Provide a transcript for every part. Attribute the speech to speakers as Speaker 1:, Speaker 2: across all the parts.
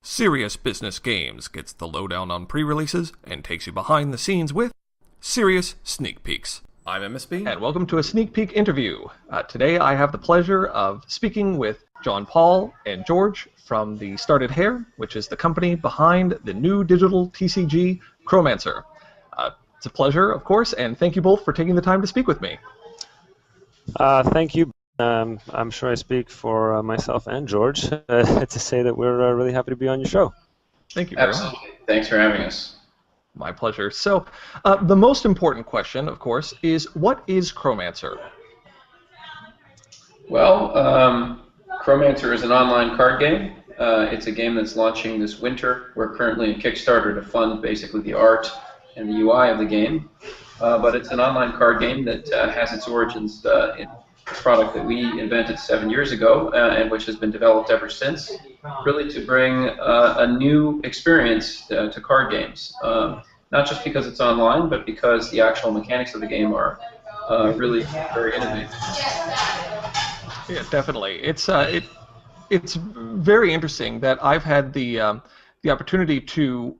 Speaker 1: Serious Business Games gets the lowdown on pre-releases and takes you behind the scenes with Serious Sneak Peeks. I'm MSB, and welcome to a sneak peek interview. Today I have the pleasure of speaking with John Paul and George from the Started Hair, which is the company behind the new digital TCG Chromancer. It's a pleasure, of course, and thank you both for taking the time to speak with me.
Speaker 2: Thank you. I'm sure I speak for myself and George to say that we're really happy to be on your show.
Speaker 1: Thank you very much.
Speaker 3: Absolutely. Thanks for having us.
Speaker 1: My pleasure. So, the most important question, of course, is what is Chromancer?
Speaker 3: Well, Chromancer is an online card game. It's a game that's launching this winter. We're currently in Kickstarter to fund basically the art and the UI of the game. But it's an online card game that has its origins in a product that we invented 7 years ago and which has been developed ever since, really to bring a new experience to card games. Not just because it's online, but because the actual mechanics of the game are really very innovative.
Speaker 1: Yeah, definitely. It's very interesting that I've had the opportunity to,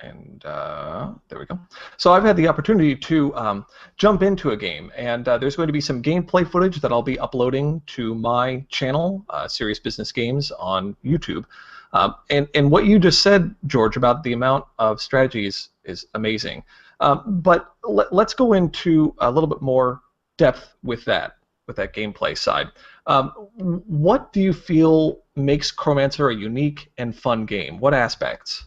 Speaker 1: and there we go. So I've had the opportunity to jump into a game, and there's going to be some gameplay footage that I'll be uploading to my channel, Serious Business Games, on YouTube. And what you just said, George, about the amount of strategies is amazing. But let's go into a little bit more depth with that gameplay side. What do you feel makes Chromancer a unique and fun game? What aspects?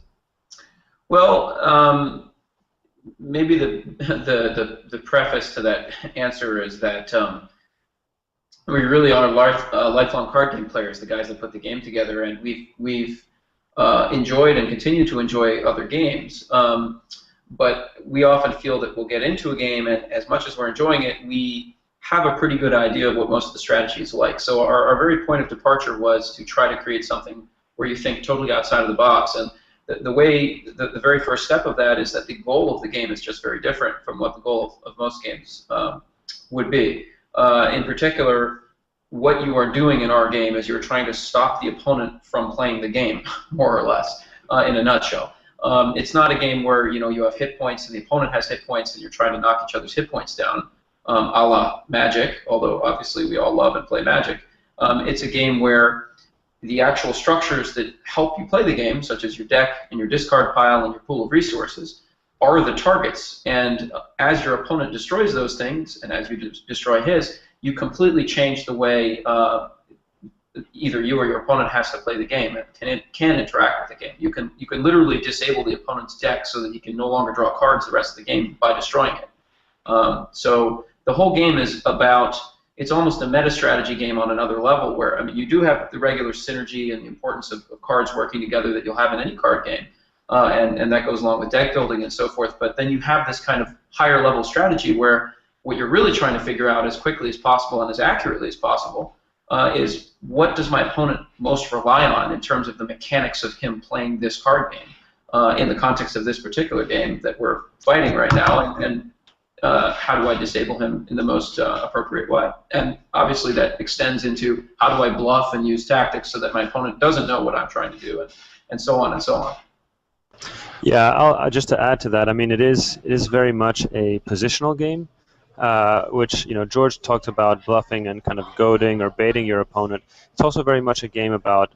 Speaker 3: Well, maybe the preface to that answer is that we really are lifelong card game players, the guys that put the game together, and we've enjoyed and continue to enjoy other games. But we often feel that we'll get into a game, and as much as we're enjoying it, we have a pretty good idea of what most of the strategy is like. So our very point of departure was to try to create something where you think totally outside of the box. And the very first step of that is that the goal of the game is just very different from what the goal of most games would be. In particular, what you are doing in our game is you're trying to stop the opponent from playing the game, more or less, in a nutshell. It's not a game where you have hit points and the opponent has hit points and you're trying to knock each other's hit points down, a la Magic, although obviously we all love and play Magic. It's a game where the actual structures that help you play the game, such as your deck and your discard pile and your pool of resources, are the targets. And as your opponent destroys those things, and as you destroy his, you completely change the way either you or your opponent has to play the game and can interact with the game. You can literally disable the opponent's deck so that he can no longer draw cards the rest of the game by destroying it. So the whole game is about, it's almost a meta strategy game on another level where, I mean, you do have the regular synergy and the importance of cards working together that you'll have in any card game, and that goes along with deck building and so forth, but then you have this kind of higher level strategy where what you're really trying to figure out as quickly as possible and as accurately as possible is what does my opponent most rely on in terms of the mechanics of him playing this card game in the context of this particular game that we're fighting right now, and how do I disable him in the most appropriate way? And obviously that extends into how do I bluff and use tactics so that my opponent doesn't know what I'm trying to do, and so on and so on.
Speaker 2: Yeah, just to add to that, I mean, it is very much a positional game, which George talked about bluffing and kind of goading or baiting your opponent. It's also very much a game about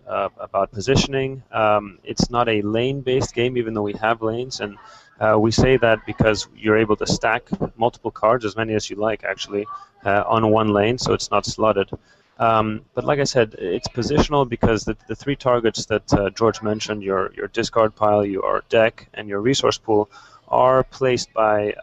Speaker 2: positioning. It's not a lane-based game, even though we have lanes, and we say that because you're able to stack multiple cards, as many as you like, actually, on one lane, so it's not slotted. But like I said, it's positional because the three targets that George mentioned, your discard pile, your deck, and your resource pool, are placed by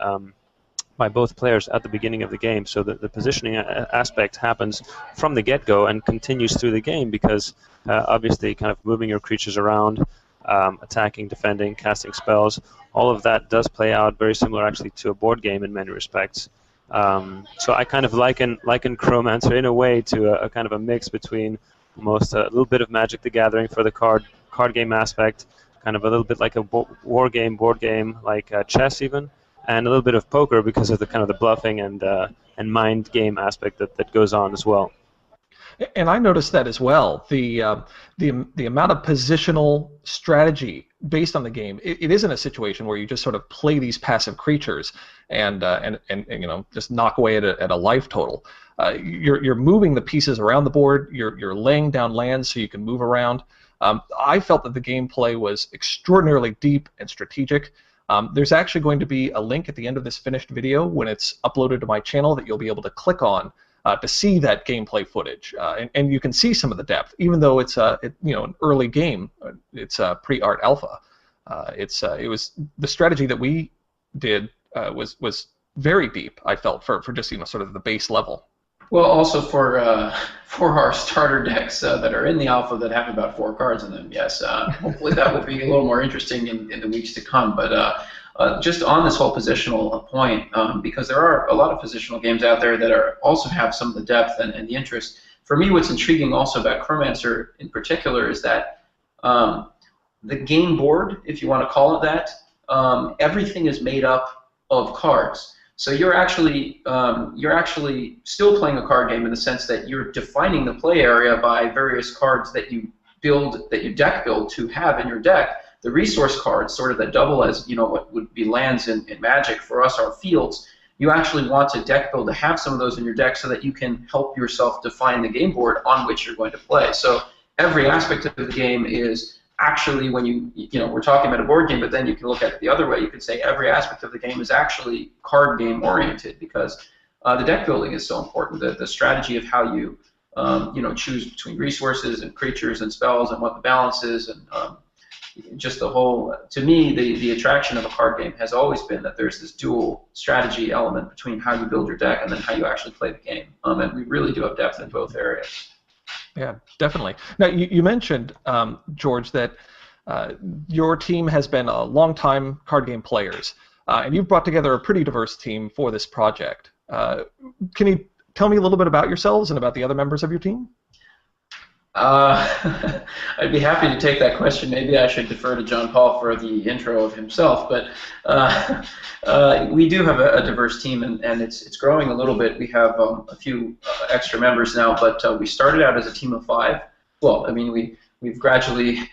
Speaker 2: both players at the beginning of the game. So the positioning aspect happens from the get-go and continues through the game because obviously kind of moving your creatures around, attacking, defending, casting spells, all of that does play out very similar actually to a board game in many respects. So I kind of liken Chromancer in a way to a kind of a mix between almost a little bit of Magic the Gathering for the card game aspect, kind of a little bit like a board game like chess even, and a little bit of poker because of the kind of the bluffing and mind game aspect that goes on as well.
Speaker 1: And I noticed that as well. The amount of positional strategy based on the game. It isn't a situation where you just sort of play these passive creatures and you know, just knock away at a life total. You're moving the pieces around the board. You're laying down lands so you can move around. I felt that the gameplay was extraordinarily deep and strategic. There's actually going to be a link at the end of this finished video when it's uploaded to my channel that you'll be able to click on to see that gameplay footage, and you can see some of the depth, even though it's you know, an early game. It's pre-art alpha. It was the strategy that we did was very deep. I felt for just, you know, sort of the base level.
Speaker 3: Well, also for our starter decks that are in the alpha that have about 4 cards in them, yes. Hopefully that will be a little more interesting in the weeks to come. But just on this whole positional point, because there are a lot of positional games out there that also have some of the depth and the interest. For me, what's intriguing also about Chromancer in particular is that the game board, if you want to call it that, everything is made up of cards. So you're actually still playing a card game in the sense that you're defining the play area by various cards that you deck build to have in your deck. The resource cards, sort of that double as, you know, what would be lands in Magic, for us are fields. You actually want to deck build to have some of those in your deck so that you can help yourself define the game board on which you're going to play. So every aspect of the game is actually, when you know, we're talking about a board game, but then you can look at it the other way. You could say every aspect of the game is actually card game oriented, because the deck building is so important. The strategy of how you you know, choose between resources and creatures and spells and what the balance is, and just the whole, to me, the attraction of a card game has always been that there's this dual strategy element between how you build your deck and then how you actually play the game. And we really do have depth in both areas.
Speaker 1: Yeah, definitely. Now, you mentioned, George, that your team has been a long-time card game players, and you've brought together a pretty diverse team for this project. Can you tell me a little bit about yourselves and about the other members of your team?
Speaker 3: I'd be happy to take that question. Maybe I should defer to John Paul for the intro of himself, but we do have a diverse team, and it's growing a little bit. We have a few extra members now, but we started out as a team of 5. Well, I mean, we've gradually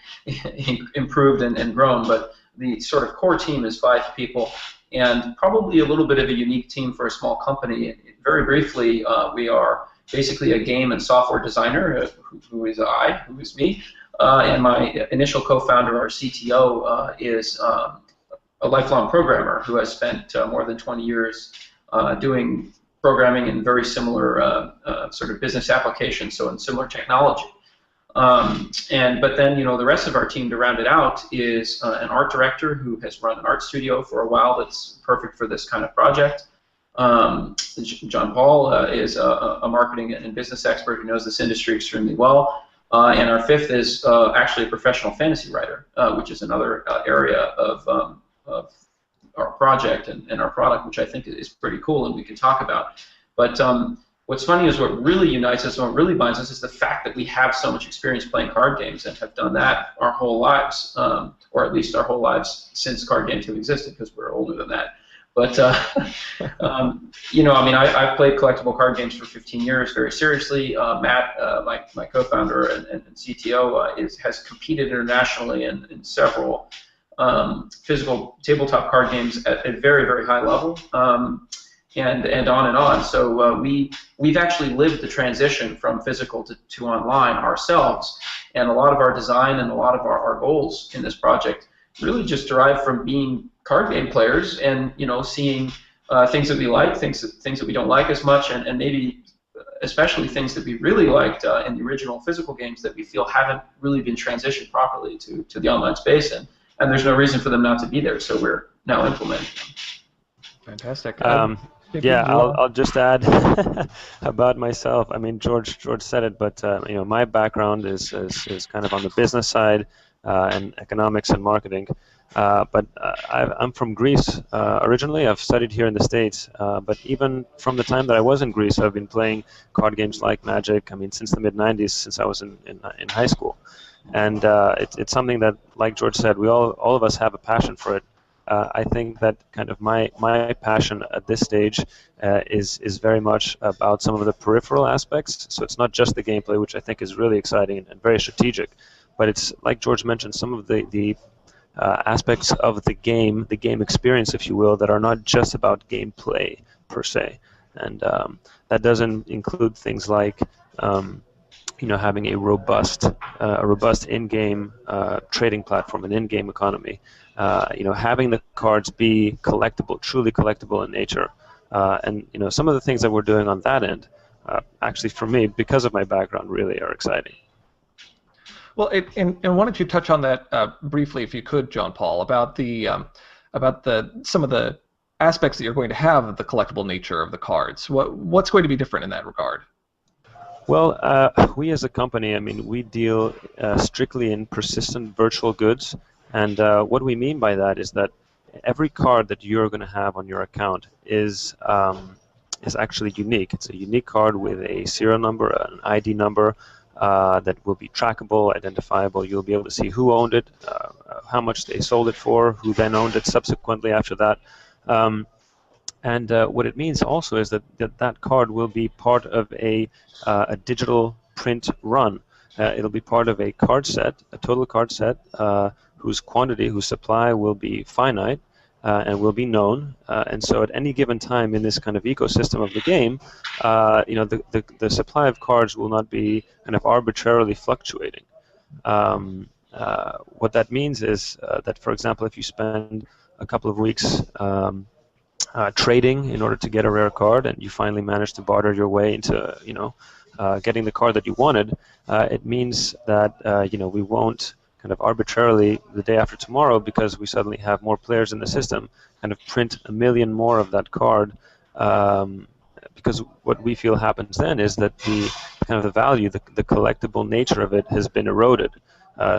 Speaker 3: improved and grown, but the sort of core team is 5 people, and probably a little bit of a unique team for a small company. Very briefly, we are basically a game and software designer, who is me, and my initial co-founder, our CTO, is a lifelong programmer who has spent more than 20 years doing programming in very similar sort of business applications, so in similar technology. But then, you know, the rest of our team, to round it out, is an art director who has run an art studio for a while that's perfect for this kind of project. John Paul is a marketing and business expert who knows this industry extremely well. And our 5th is actually a professional fantasy writer, which is another area of our project and our product, which I think is pretty cool and we can talk about. But what's funny is what really unites us and what really binds us is the fact that we have so much experience playing card games and have done that our whole lives, or at least our whole lives since card games have existed, because we're older than that. But, you know, I mean, I've played collectible card games for 15 years very seriously. Matt, my co-founder and CTO, has competed internationally in several physical tabletop card games at a very, very high level, and on and on. So we've actually lived the transition from physical to online ourselves, and a lot of our design and a lot of our goals in this project really just derive from being card game players and, you know, seeing things that we like, things that we don't like as much, and maybe especially things that we really liked in the original physical games that we feel haven't really been transitioned properly to the online space, and there's no reason for them not to be there, so we're now implementing them.
Speaker 1: Fantastic.
Speaker 2: Yeah, I'll just add about myself. I mean, George said it, but you know, my background is kind of on the business side and economics and marketing. But I'm from Greece originally. I've studied here in the States, but even from the time that I was in Greece, I've been playing card games like Magic. I mean, since the mid-'90s, since I was in high school, and it's something that, like George said, we all of us have a passion for it. I think that kind of my passion at this stage is very much about some of the peripheral aspects. So it's not just the gameplay, which I think is really exciting and very strategic, but it's, like George mentioned, some of the aspects of the game experience, if you will, that are not just about gameplay per se. And that doesn't include things like having a robust in-game trading platform, an in-game economy. Having the cards be collectible, truly collectible in nature, and some of the things that we're doing on that end, actually for me, because of my background, really are exciting.
Speaker 1: Well, and why don't you touch on that briefly, if you could, John Paul, about some of the aspects that you're going to have of the collectible nature of the cards. What's going to be different in that regard?
Speaker 2: Well, we as a company, I mean, we deal strictly in persistent virtual goods, and what we mean by that is that every card that you're going to have on your account is actually unique. It's a unique card with a serial number, an ID number that will be trackable, identifiable. You'll be able to see who owned it, how much they sold it for, who then owned it subsequently after that. And what it means also is that that card will be part of a digital print run. It'll be part of a card set, a total card set, whose quantity, whose supply will be finite and will be known. And so at any given time in this kind of ecosystem of the game, the supply of cards will not be kind of arbitrarily fluctuating. What that means is that, for example, if you spend a couple of weeks trading in order to get a rare card, and you finally manage to barter your way into, getting the card that you wanted, it means that, we won't kind of arbitrarily, the day after tomorrow, because we suddenly have more players in the system, kind of print 1 million more of that card, because what we feel happens then is that the value, the collectible nature of it has been eroded.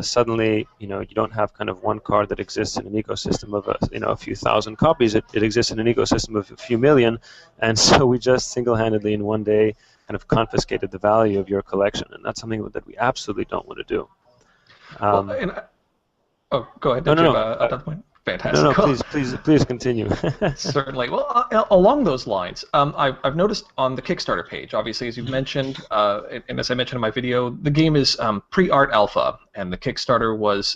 Speaker 2: Suddenly, you don't have kind of one card that exists in an ecosystem of a few thousand copies. It exists in an ecosystem of a few million, and so we just single-handedly in one day kind of confiscated the value of your collection, and that's something that we absolutely don't want to do.
Speaker 1: Go ahead. Did you have another point? Fantastic.
Speaker 2: No, please continue.
Speaker 1: Certainly. Well, along those lines, I've noticed on the Kickstarter page, obviously, as you've mentioned, and as I mentioned in my video, the game is pre-art alpha, and the Kickstarter was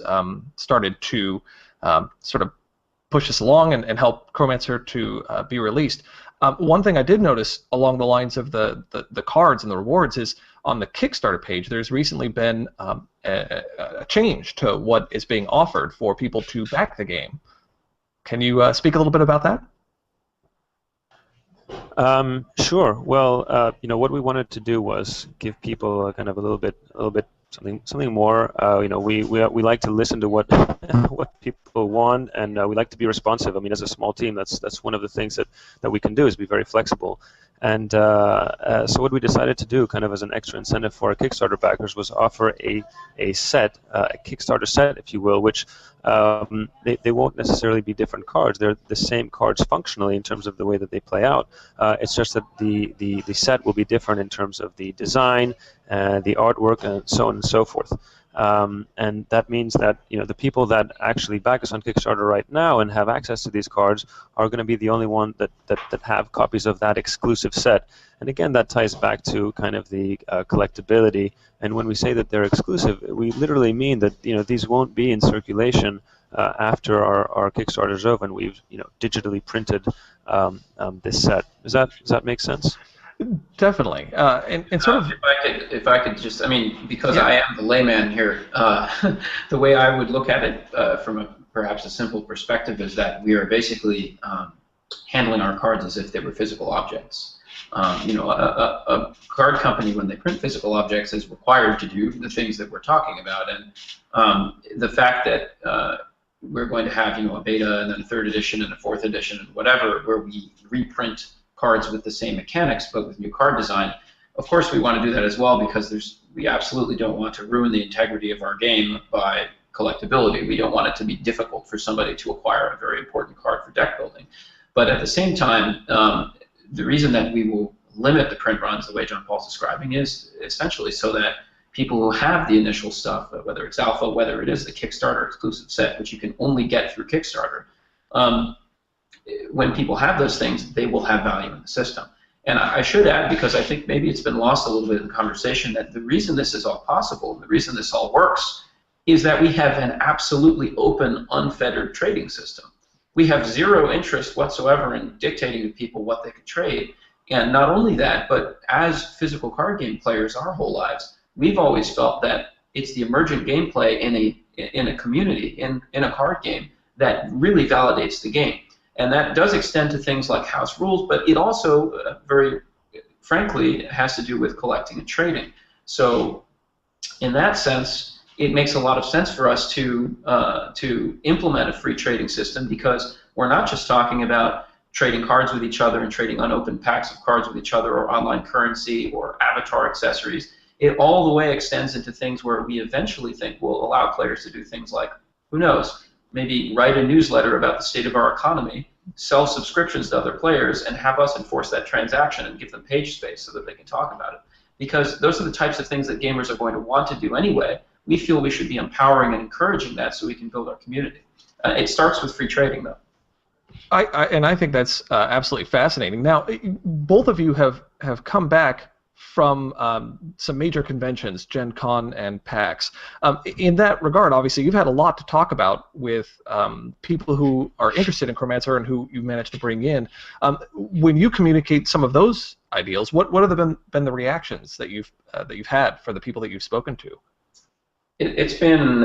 Speaker 1: started to sort of push us along and help Chromancer to be released. One thing I did notice along the lines of the cards and the rewards is on the Kickstarter page, there's recently been a change to what is being offered for people to back the game. Can you speak a little bit about that?
Speaker 2: Sure. Well, what we wanted to do was give people kind of a little bit something more. We like to listen to what what people want, and we like to be responsive. I mean, as a small team, that's one of the things that we can do, is be very flexible. And so what we decided to do, kind of as an extra incentive for our Kickstarter backers, was offer a Kickstarter set, if you will, which they won't necessarily be different cards. They're the same cards functionally in terms of the way that they play out. It's just that the set will be different in terms of the design, the artwork, and so on and so forth. And that means that the people that actually back us on Kickstarter right now and have access to these cards are going to be the only one that have copies of that exclusive set. And again, that ties back to kind of the collectibility. And when we say that they're exclusive, we literally mean that these won't be in circulation after our Kickstarter is over and we've digitally printed this set. Does that make sense?
Speaker 1: Definitely, and sort of.
Speaker 3: If I could just, I mean, because I am the layman here, the way I would look at it from perhaps a simple perspective is that we are basically handling our cards as if they were physical objects. A card company, when they print physical objects, is required to do the things that we're talking about, and the fact that we're going to have a beta and then a third edition and a fourth edition and whatever, where we reprint cards with the same mechanics but with new card design. Of course we want to do that as well, because we absolutely don't want to ruin the integrity of our game by collectability. We don't want it to be difficult for somebody to acquire a very important card for deck building. But at the same time, the reason that we will limit the print runs the way John Paul's describing is essentially so that people who have the initial stuff, whether it's alpha, whether it is the Kickstarter exclusive set, which you can only get through Kickstarter, when people have those things, they will have value in the system. And I should add, because I think maybe it's been lost a little bit in the conversation, that the reason this is all possible, and the reason this all works, is that we have an absolutely open, unfettered trading system. We have zero interest whatsoever in dictating to people what they could trade. And not only that, but as physical card game players our whole lives, we've always felt that it's the emergent gameplay in a community, in a card game, that really validates the game. And that does extend to things like house rules, but it also, very frankly, has to do with collecting and trading. So in that sense, it makes a lot of sense for us to implement a free trading system, because we're not just talking about trading cards with each other and trading unopened packs of cards with each other, or online currency, or avatar accessories. It all the way extends into things where we eventually think will allow players to do things like, who knows, maybe write a newsletter about the state of our economy, sell subscriptions to other players, and have us enforce that transaction and give them page space so that they can talk about it. Because those are the types of things that gamers are going to want to do anyway. We feel we should be empowering and encouraging that so we can build our community. It starts with free trading, though.
Speaker 1: I think that's absolutely fascinating. Now, both of you have come back from some major conventions, Gen Con and PAX. In that regard, obviously, you've had a lot to talk about with people who are interested in Chromancer and who you've managed to bring in. When you communicate some of those ideals, what have been the reactions that you've had for the people that you've spoken to?
Speaker 3: It's been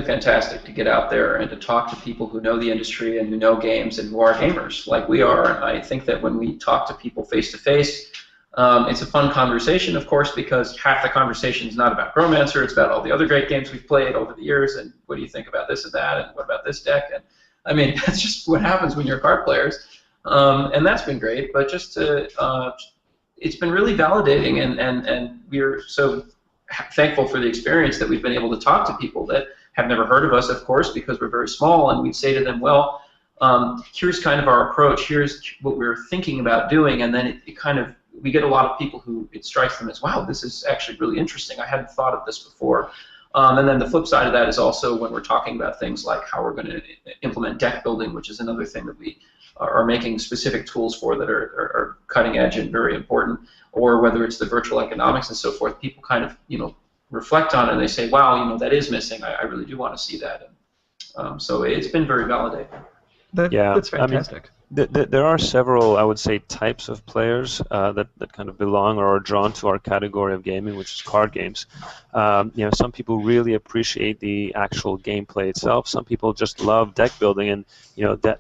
Speaker 3: fantastic to get out there and to talk to people who know the industry and who know games and who are gamers like we are. And I think that when we talk to people face to face, it's a fun conversation, of course, because half the conversation is not about Chromancer, it's about all the other great games we've played over the years, and what do you think about this and that, and what about this deck? And I mean, that's just what happens when you're card players, and that's been great. But just it's been really validating, and we're so thankful for the experience that we've been able to talk to people that have never heard of us, of course, because we're very small, and we'd say to them, well, here's kind of our approach, here's what we're thinking about doing, and then it kind of, we get a lot of people who it strikes them as, wow, this is actually really interesting, I hadn't thought of this before. And then the flip side of that is also when we're talking about things like how we're going to implement deck building, which is another thing that we are making specific tools for that are cutting edge and very important, or whether it's the virtual economics and so forth, people kind of, reflect on it and they say, wow, that is missing, I really do want to see that. And, so it's been very validating.
Speaker 1: That's fantastic.
Speaker 2: I mean, there are several, I would say, types of players that kind of belong or are drawn to our category of gaming, which is card games. Some people really appreciate the actual gameplay itself. Some people just love deck building, and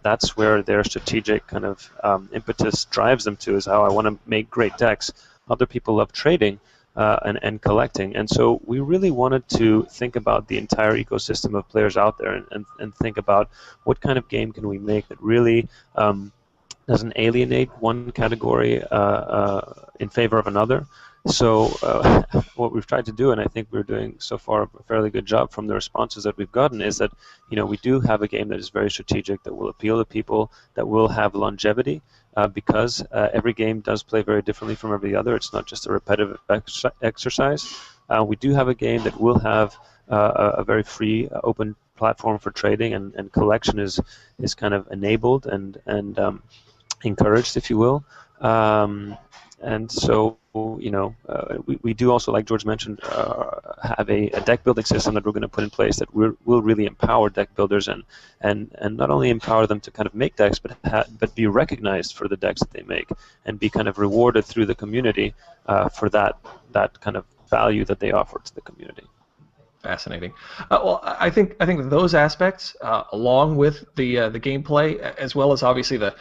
Speaker 2: that's where their strategic kind of impetus drives them to, is how I want to make great decks. Other people love trading and collecting, and so we really wanted to think about the entire ecosystem of players out there and think about what kind of game can we make that really doesn't alienate one category in favor of another. So what we've tried to do, and I think we're doing so far a fairly good job from the responses that we've gotten, is that we do have a game that is very strategic, that will appeal to people, that will have longevity, because every game does play very differently from every other. It's not just a repetitive exercise. We do have a game that will have a very free, open platform for trading, and collection is kind of enabled and encouraged, if you will. And so, we do also, like George mentioned, have a deck building system that we're going to put in place that will really empower deck builders and not only empower them to kind of make decks, but be recognized for the decks that they make and be kind of rewarded through the community for that kind of value that they offer to the community.
Speaker 1: Fascinating. Well, I think that those aspects, along with the gameplay, as well as obviously the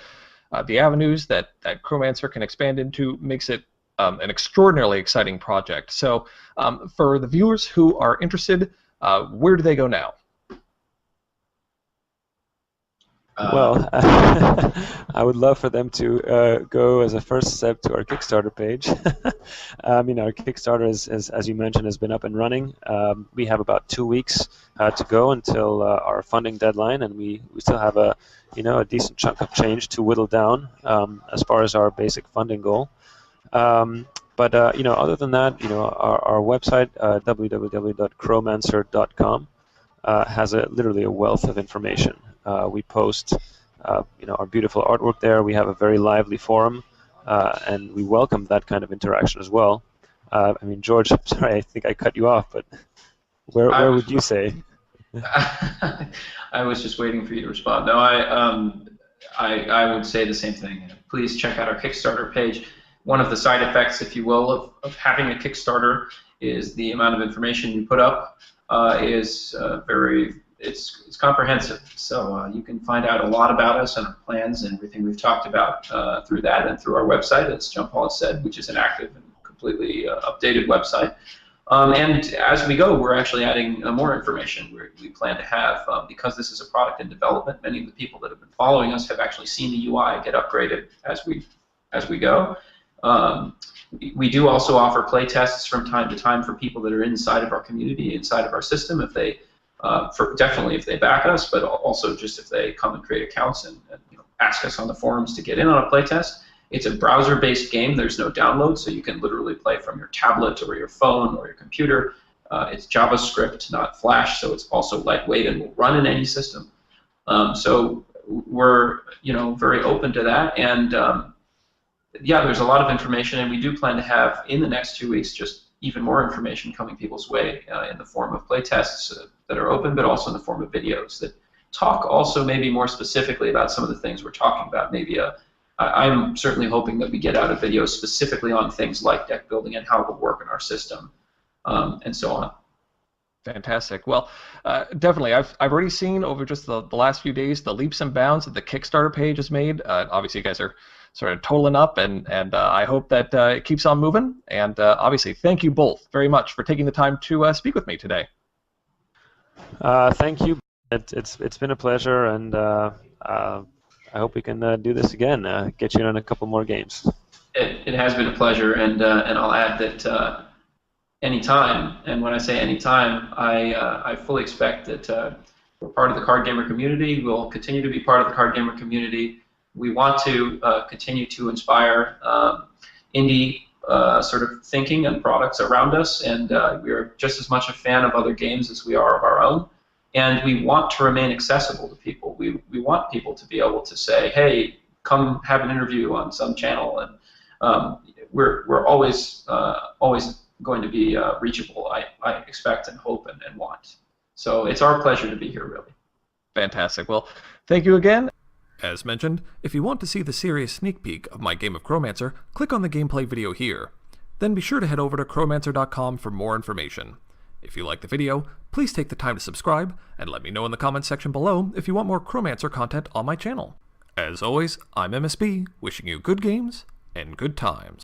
Speaker 1: avenues that Chromancer can expand into, makes it an extraordinarily exciting project. So for the viewers who are interested, where do they go now?
Speaker 2: Well, I would love for them to go as a first step to our Kickstarter page. Our Kickstarter, as you mentioned, has been up and running. We have about 2 weeks to go until our funding deadline, and we still have a decent chunk of change to whittle down as far as our basic funding goal. But other than that, our website, www.chromancer.com, has literally a wealth of information. We post our beautiful artwork there. We have a very lively forum, and we welcome that kind of interaction as well. I mean, George, I'm sorry, I think I cut you off, but where would you say?
Speaker 3: I was just waiting for you to respond. No, I would say the same thing. Please check out our Kickstarter page. One of the side effects, if you will, of having a Kickstarter is the amount of information you put up is it's comprehensive. So you can find out a lot about us and our plans and everything we've talked about through that and through our website, as John Paul has said, which is an active and completely updated website. And as we go, we're actually adding more information we plan to have. Because this is a product in development, many of the people that have been following us have actually seen the UI get upgraded as we go. We do also offer play tests from time to time for people that are inside of our community, inside of our system, if they definitely if they back us, but also just if they come and create accounts and ask us on the forums to get in on a play test. It's a browser-based game. There's no download, so you can literally play from your tablet or your phone or your computer. It's JavaScript, not Flash, so it's also lightweight and will run in any system. So we're very open to that, and yeah, there's a lot of information, and we do plan to have in the next 2 weeks just even more information coming people's way in the form of play tests that are open, but also in the form of videos that talk also maybe more specifically about some of the things we're talking about. Maybe I'm certainly hoping that we get out a video specifically on things like deck building and how it will work in our system, and so on.
Speaker 1: Fantastic. Well, definitely, I've already seen over just the last few days the leaps and bounds that the Kickstarter page has made. Obviously, you guys are sort of totaling up, and I hope that it keeps on moving. And obviously, thank you both very much for taking the time to speak with me today.
Speaker 2: Thank you. It's been a pleasure, and I hope we can do this again. Get you in a couple more games.
Speaker 3: It has been a pleasure, and I'll add that anytime, and when I say anytime, I fully expect that we're part of the card gamer community. We'll continue to be part of the card gamer community. We want to continue to inspire indie sort of thinking and products around us, and we're just as much a fan of other games as we are of our own. And we want to remain accessible to people. We want people to be able to say, hey, come have an interview on some channel, and we're always going to be reachable, I expect and hope and want. So it's our pleasure to be here, really.
Speaker 1: Fantastic. Well, thank you again. As mentioned, if you want to see the serious sneak peek of my game of Chromancer, click on the gameplay video here. Then be sure to head over to chromancer.com for more information. If you like the video, please take the time to subscribe, and let me know in the comments section below if you want more Chromancer content on my channel. As always, I'm MSB, wishing you good games and good times.